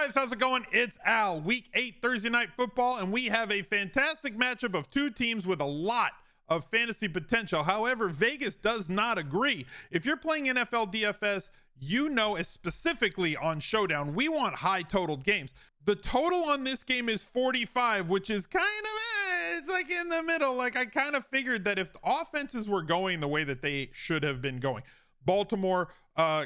guys, how's it going? It's Al. Week 8 Thursday Night Football, and we have a fantastic matchup of two teams with a lot of fantasy potential. However, Vegas does not agree. If you're playing NFL DFS, you know, specifically on Showdown, we want high totaled games. The total on this game is 45, which is kind of, it's like in the middle. Like, I kind of figured that if the offenses were going the way that they should have been going, Baltimore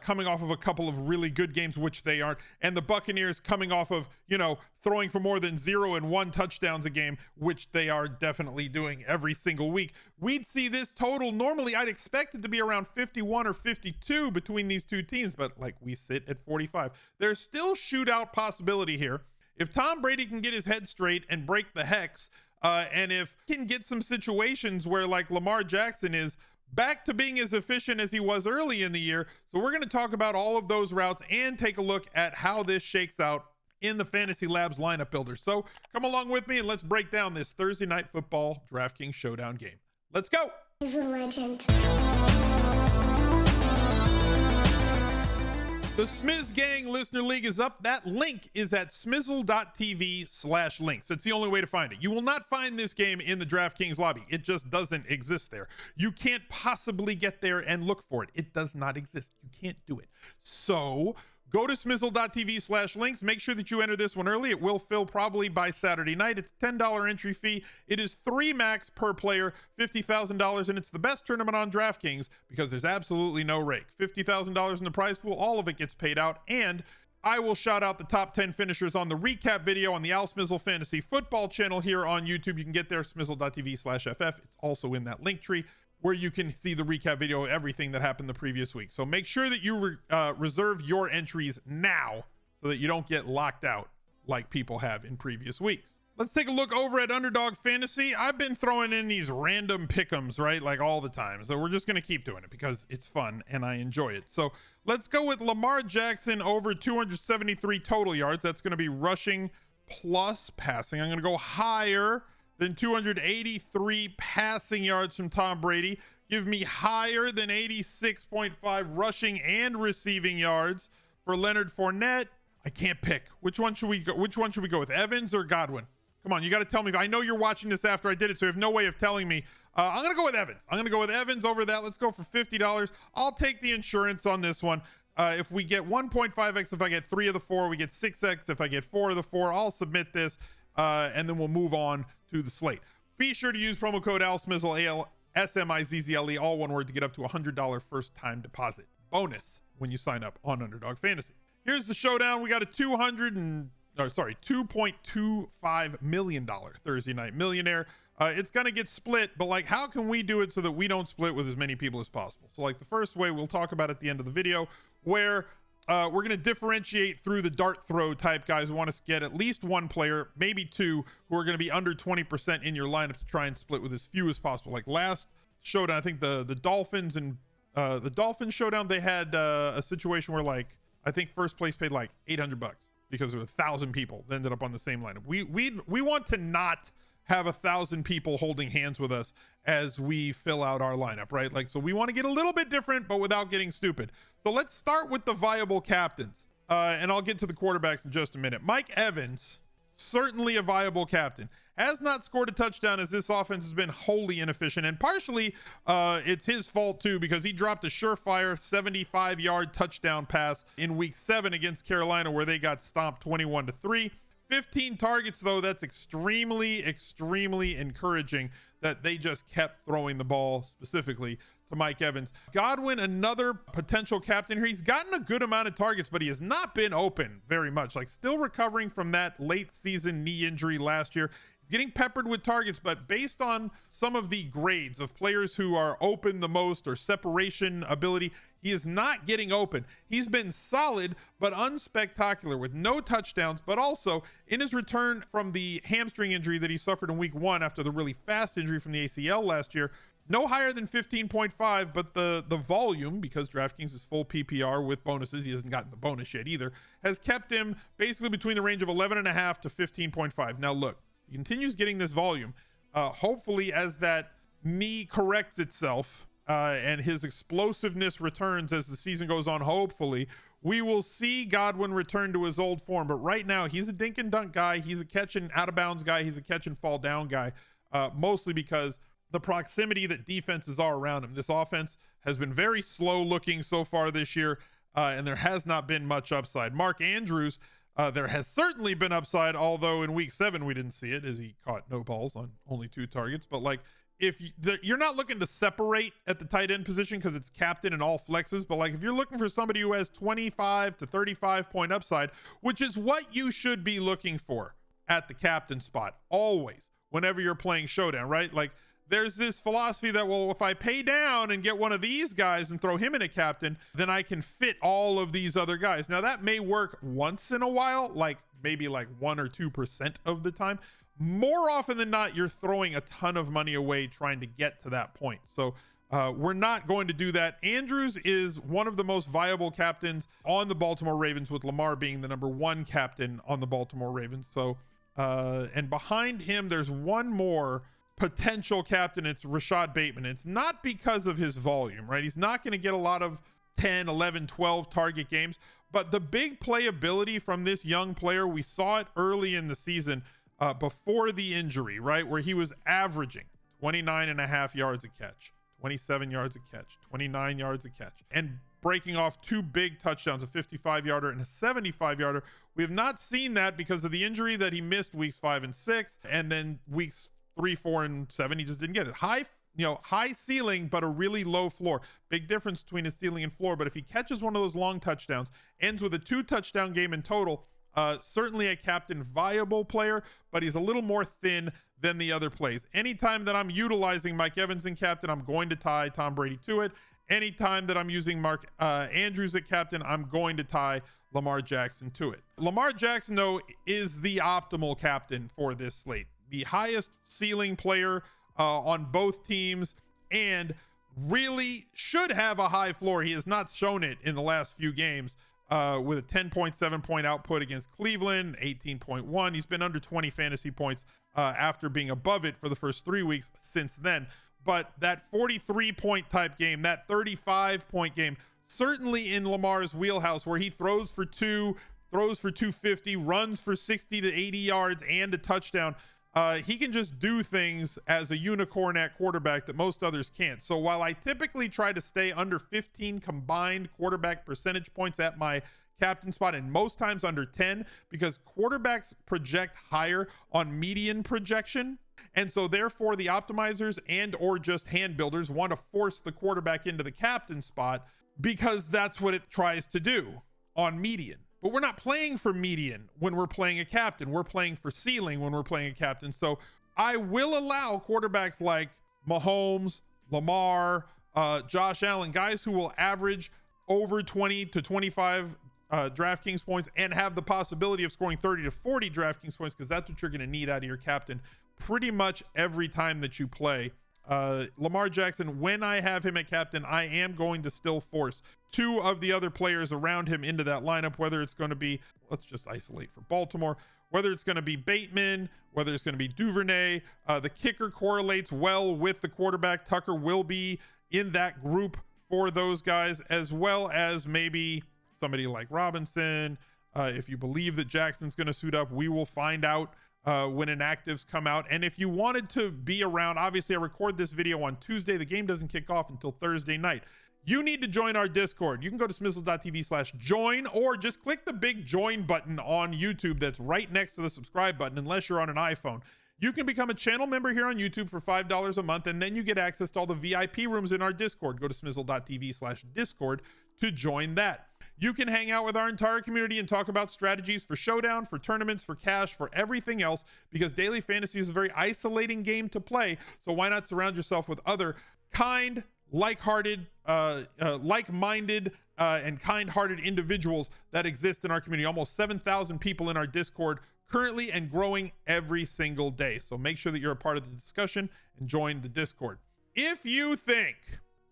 coming off of a couple of really good games, which they aren't, and the Buccaneers coming off of, you know, throwing for more than 0 and 1 touchdowns a game, which they are definitely doing every single week, we'd see this total. Normally I'd expect it to be around 51 or 52 between these two teams, but like, we sit at 45. There's still shootout possibility here. If Tom Brady can get his head straight and break the hex, and if he can get some situations where like Lamar Jackson is back to being as efficient as he was early in the year. So we're going to talk about all of those routes and take a look at how this shakes out in the Fantasy Labs lineup builder. So come along with me and let's break down this Thursday Night Football DraftKings Showdown game. Let's go. He's a legend. The Smiz Gang Listener League is up. That link is at smizzle.tv/links. It's the only way to find it. You will not find this game in the DraftKings lobby. It just doesn't exist there. You can't possibly get there and look for it. It does not exist. You can't do it. So go to smizzle.tv/links. Make sure that you enter this one early. It will fill probably by Saturday night. It's a $10 entry fee. It is 3 max per player, $50,000, and it's the best tournament on DraftKings because there's absolutely no rake. $50,000 in the prize pool. All of it gets paid out, and I will shout out the top 10 finishers on the recap video on the Al Smizzle Fantasy Football channel here on YouTube. You can get there, smizzle.tv/ff. It's also in that link tree, where you can see the recap video of everything that happened the previous week. So make sure that you reserve your entries now so that you don't get locked out like people have in previous weeks. Let's take a look over at Underdog Fantasy. I've been throwing in these random pick'ems, right? Like all the time. So we're just going to keep doing it because it's fun and I enjoy it. So let's go with Lamar Jackson over 273 total yards. That's going to be rushing plus passing. I'm going to go higher than 283 passing yards from Tom Brady. Give me higher than 86.5 rushing and receiving yards for Leonard Fournette. I can't pick. Which one should we go? Which one should we go with, Evans or Godwin? Come on, you got to tell me. I know you're watching this after I did it, so you have no way of telling me. I'm going to go with Evans. I'm going to go with Evans over that. Let's go for $50. I'll take the insurance on this one. If we get 1.5x, if I get 3 of the 4, we get 6x. If I get 4 of the 4, I'll submit this, and then we'll move on to the slate. Be sure to use promo code ALSMIZZLE, ALSMIZZLE, all one word, to get up to $100 first time deposit bonus when you sign up on Underdog Fantasy. Here's the showdown. We got a $2.25 million Thursday Night Millionaire. It's gonna get split, but like, how can we do it so that we don't split with as many people as possible? So like, the first way we'll talk about at the end of the video, where we're going to differentiate through the dart throw type guys who want to get at least one player, maybe 2, who are going to be under 20% in your lineup to try and split with as few as possible. Like last showdown, I think the Dolphins and the Dolphins showdown, they had a situation where, like, I think first place paid like $800 because there were 1,000 people that ended up on the same lineup. We want to not have 1,000 people holding hands with us as we fill out our lineup, right? Like, so we want to get a little bit different, but without getting stupid. So let's start with the viable captains, and I'll get to the quarterbacks in just a minute. Mike Evans, certainly a viable captain, has not scored a touchdown as this offense has been wholly inefficient, and partially it's his fault too, because he dropped a surefire 75-yard touchdown pass in week 7 against Carolina, where they got stomped 21-3. 15 targets, though. That's extremely encouraging that they just kept throwing the ball specifically to Mike Evans. Godwin, another potential captain here. He's gotten a good amount of targets, but he has not been open very much. Like, still recovering from that late season knee injury last year. He's getting peppered with targets, but based on some of the grades of players who are open the most or separation ability, he is not getting open. He's been solid, but unspectacular with no touchdowns, but also in his return from the hamstring injury that he suffered in week 1 after the really fast injury from the ACL last year, no higher than 15.5, but the volume, because DraftKings is full PPR with bonuses, he hasn't gotten the bonus yet either, has kept him basically between the range of 11.5 to 15.5. Now look, he continues getting this volume. Hopefully, as that knee corrects itself, and his explosiveness returns as the season goes on, hopefully, we will see Godwin return to his old form. But right now, he's a dink and dunk guy. He's a catch and out of bounds guy. He's a catch and fall down guy, mostly because the proximity that defenses are around him. This offense has been very slow looking so far this year, and there has not been much upside. Mark Andrews, there has certainly been upside, although in week 7 we didn't see it as he caught no balls on only 2 targets. But like, if you're not looking to separate at the tight end position because it's captain and all flexes, but like if you're looking for somebody who has 25 to 35 point upside, which is what you should be looking for at the captain spot always whenever you're playing Showdown, right? Like, there's this philosophy that, well, if I pay down and get one of these guys and throw him in a captain, then I can fit all of these other guys. Now that may work once in a while, like maybe like 1 or 2% of the time. More often than not, you're throwing a ton of money away trying to get to that point. So we're not going to do that. Andrews is one of the most viable captains on the Baltimore Ravens, with Lamar being the #1 captain on the Baltimore Ravens. So, and behind him, there's one more potential captain. It's Rashad Bateman. It's not because of his volume, right? He's not going to get a lot of 10, 11, 12 target games, but the big playability from this young player, we saw it early in the season before the injury, right? Where he was averaging 29.5 yards a catch, 27 yards a catch, 29 yards a catch, and breaking off 2 big touchdowns, a 55-yarder and a 75-yarder. We have not seen that because of the injury that he missed weeks 5 and 6, and then weeks 3, 4, and 7, he just didn't get it. High ceiling, but a really low floor. Big difference between his ceiling and floor. But if he catches one of those long touchdowns, ends with a 2 touchdown game in total, certainly a captain viable player, but he's a little more thin than the other plays. Anytime that I'm utilizing Mike Evans in captain, I'm going to tie Tom Brady to it. Anytime that I'm using Mark Andrews at captain, I'm going to tie Lamar Jackson to it. Lamar Jackson, though, is the optimal captain for this slate. The highest ceiling player on both teams, and really should have a high floor. He has not shown it in the last few games with a 10.7 point output against Cleveland, 18.1. He's been under 20 fantasy points after being above it for the first 3 weeks since then. But that 43 point type game, that 35 point game, certainly in Lamar's wheelhouse, where he throws for 250, runs for 60 to 80 yards and a touchdown. He can just do things as a unicorn at quarterback that most others can't. So while I typically try to stay under 15 combined quarterback percentage points at my captain spot, and most times under 10, because quarterbacks project higher on median projection, and so therefore the optimizers and or just hand builders want to force the quarterback into the captain spot because that's what it tries to do on median. But we're not playing for median when we're playing a captain. We're playing for ceiling when we're playing a captain. So I will allow quarterbacks like Mahomes, Lamar, Josh Allen, guys who will average over 20 to 25 DraftKings points and have the possibility of scoring 30 to 40 DraftKings points, because that's what you're going to need out of your captain pretty much every time that you play. Lamar Jackson, when I have him at captain, I am going to still force 2 of the other players around him into that lineup, whether it's going to be, let's just isolate for Baltimore, whether it's going to be Bateman, whether it's going to be Duvernay. The kicker correlates well with the quarterback. Tucker will be in that group for those guys, as well as maybe somebody like Robinson. If you believe that Jackson's going to suit up, we will find out when inactives come out. And if you wanted to be around, obviously I record this video on Tuesday. The game doesn't kick off until Thursday night. You need to join our Discord. You can go to smizzle.tv/join, or just click the big join button on YouTube that's right next to the subscribe button, unless you're on an iPhone. You can become a channel member here on YouTube for $5 a month, and then you get access to all the VIP rooms in our Discord. Go to smizzle.tv/discord to join that. You can hang out with our entire community and talk about strategies for Showdown, for tournaments, for cash, for everything else, because daily fantasy is a very isolating game to play. So why not surround yourself with other kind, like-hearted, like-minded, and kind-hearted individuals that exist in our community. Almost 7,000 people in our Discord currently, and growing every single day. So make sure that you're a part of the discussion and join the Discord. If you think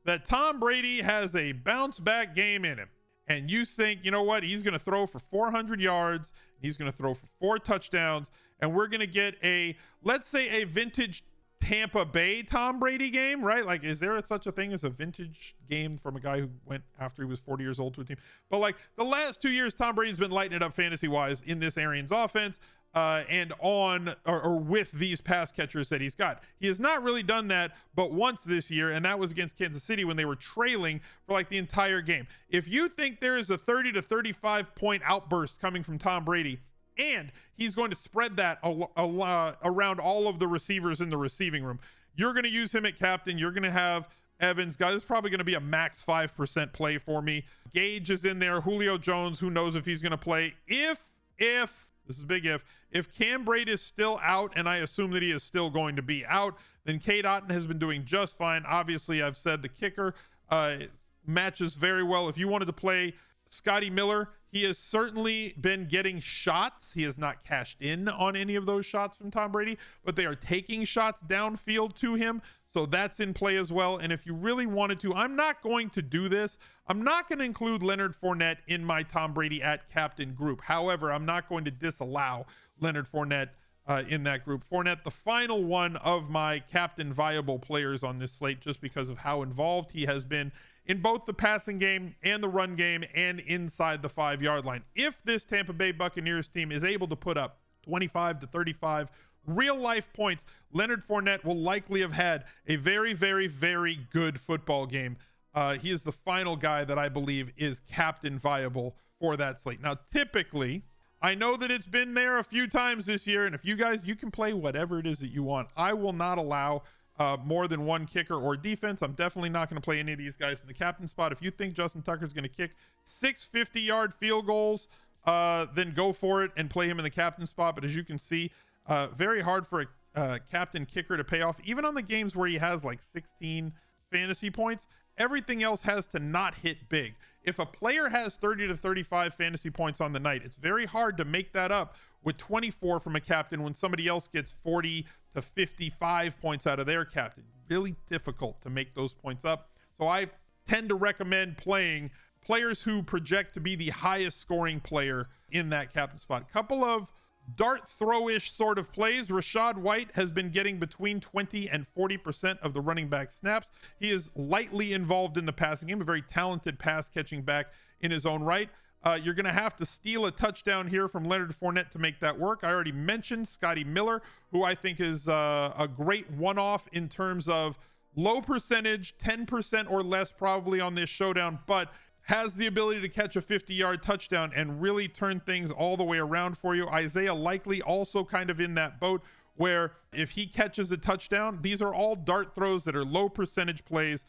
that Tom Brady has a bounce-back game in him, and you think, you know what, he's going to throw for 400 yards, he's going to throw for 4 touchdowns, and we're going to get a, let's say, a vintage Tampa Bay Tom Brady game, right? Like, is there such a thing as a vintage game from a guy who went after he was 40 years old to a team? But like the last 2 years, Tom Brady's been lighting it up fantasy wise in this Arians offense, and on or with these pass catchers that he's got. He has not really done that but once this year, and that was against Kansas City when they were trailing for like the entire game. If you think there is a 30 to 35 point outburst coming from Tom Brady, and he's going to spread that around all of the receivers in the receiving room, you're going to use him at captain. You're going to have Evans. Guys, this is probably going to be a max 5% play for me. Gage is in there. Julio Jones, who knows if he's going to play. If this is a big if Cam Brate is still out, and I assume that he is still going to be out, then Cade Otton has been doing just fine. Obviously, I've said the kicker matches very well. If you wanted to play Scotty Miller, he has certainly been getting shots. He has not cashed in on any of those shots from Tom Brady, but they are taking shots downfield to him. So that's in play as well. And if you really wanted to, I'm not going to do this. I'm not going to include Leonard Fournette in my Tom Brady at captain group. However, I'm not going to disallow Leonard Fournette in that group. Fournette, the final one of my captain viable players on this slate, just because of how involved he has been in both the passing game and the run game and inside the 5-yard line. If this Tampa Bay Buccaneers team is able to put up 25 to 35 real life points, Leonard Fournette will likely have had a very, very, very good football game. He is the final guy that I believe is captain viable for that slate. Now, typically, I know that it's been there a few times this year, and if you guys, you can play whatever it is that you want. I will not allow more than one kicker or defense. I'm definitely not going to play any of these guys in the captain spot. If you think Justin Tucker's going to kick 6 50-yard field goals, then go for it and play him in the captain spot. But as you can see, very hard for a captain kicker to pay off. Even on the games where he has like 16 fantasy points, everything else has to not hit big. If a player has 30 to 35 fantasy points on the night, it's very hard to make that up with 24 from a captain when somebody else gets 40 to 55 points out of their captain. Really difficult to make those points up. So I tend to recommend playing players who project to be the highest scoring player in that captain spot. Couple of dart throw-ish sort of plays. Rachaad White has been getting between 20 and 40% of the running back snaps. He is lightly involved in the passing game, a very talented pass catching back in his own right. You're going to have to steal a touchdown here from Leonard Fournette to make that work. I already mentioned Scotty Miller, who I think is a great one-off in terms of low percentage, 10% or less probably on this showdown, but has the ability to catch a 50-yard touchdown and really turn things all the way around for you. Isaiah Likely also kind of in that boat, where if he catches a touchdown, these are all dart throws that are low percentage plays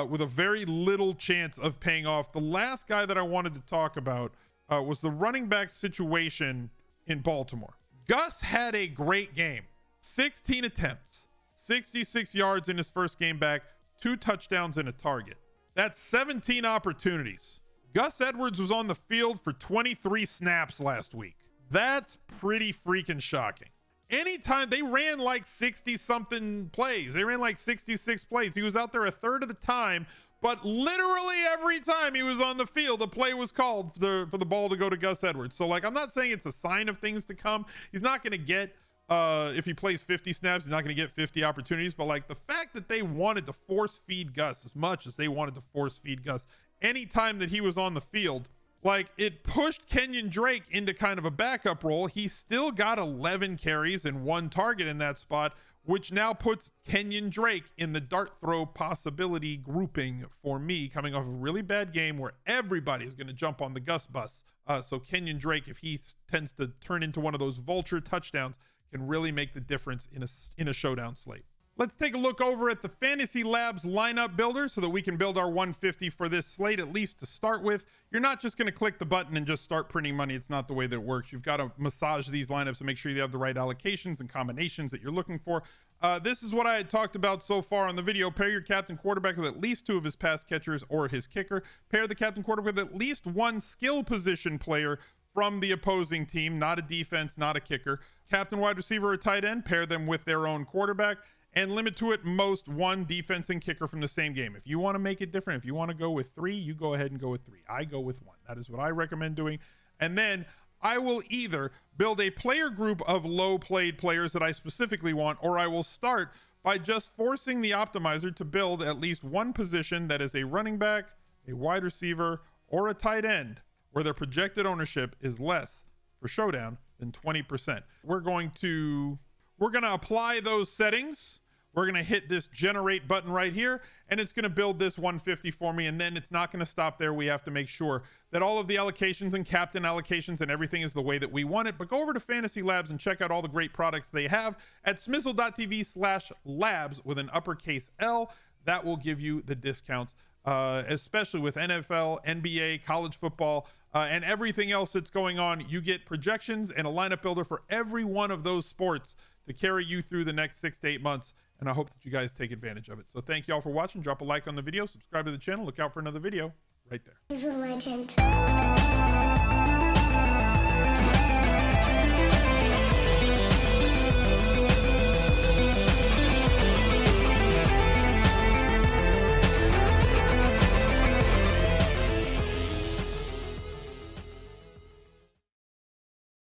with a very little chance of paying off. The last guy that I wanted to talk about was the running back situation in Baltimore. Gus had a great game. 16 attempts, 66 yards in his first game back, 2 touchdowns and a target. That's 17 opportunities. Gus Edwards was on the field for 23 snaps last week. That's pretty freaking shocking. Anytime they ran like 60 something plays, they ran like 66 plays. He was out there a third of the time, but literally every time he was on the field, a play was called for the ball to go to Gus Edwards. So like, I'm not saying it's a sign of things to come. He's not going to get, if he plays 50 snaps, he's not going to get 50 opportunities. But like the fact that they wanted to force feed Gus as much as they wanted to force feed Gus anytime that he was on the field, like it pushed Kenyon Drake into kind of a backup role. He still got 11 carries and 1 target in that spot, which now puts Kenyon Drake in the dart throw possibility grouping for me, coming off a really bad game where everybody's going to jump on the Gus bus. So Kenyon Drake, if he tends to turn into one of those vulture touchdowns, can really make the difference in a showdown slate. Let's take a look over at the Fantasy Labs lineup builder so that we can build our 150 for this slate, at least to start with. You're not just going to click the button and just start printing money. It's not the way that it works. You've got to massage these lineups to make sure you have the right allocations and combinations that you're looking for. This is what I had talked about so far on the video. Pair your captain quarterback with at least 2 of his pass catchers or his kicker. Pair the captain quarterback with at least 1 skill position player from the opposing team, not a defense, not a kicker. Captain wide receiver or tight end, pair them with their own quarterback, and limit to at most 1 defense and kicker from the same game. If you want to make it different, if you want to go with 3, you go ahead and go with 3. I go with 1. That is what I recommend doing. And then I will either build a player group of low played players that I specifically want, or I will start by just forcing the optimizer to build at least one position that is a running back, a wide receiver, or a tight end where their projected ownership is less for Showdown than 20%. We're going to apply those settings. We're going to hit this generate button right here, and it's going to build this 150 for me. And then it's not going to stop there. We have to make sure that all of the allocations and captain allocations and everything is the way that we want it. But go over to Fantasy Labs and check out all the great products they have at smizzle.tv/labs with an uppercase L. That will give you the discounts, especially with NFL, NBA, college football, and everything else that's going on. You get projections and a lineup builder for every one of those sports to carry you through the next 6 to 8 months. And I hope that you guys take advantage of it. So thank you all for watching. Drop a like on the video, subscribe to the channel, look out for another video right there. He's a legend.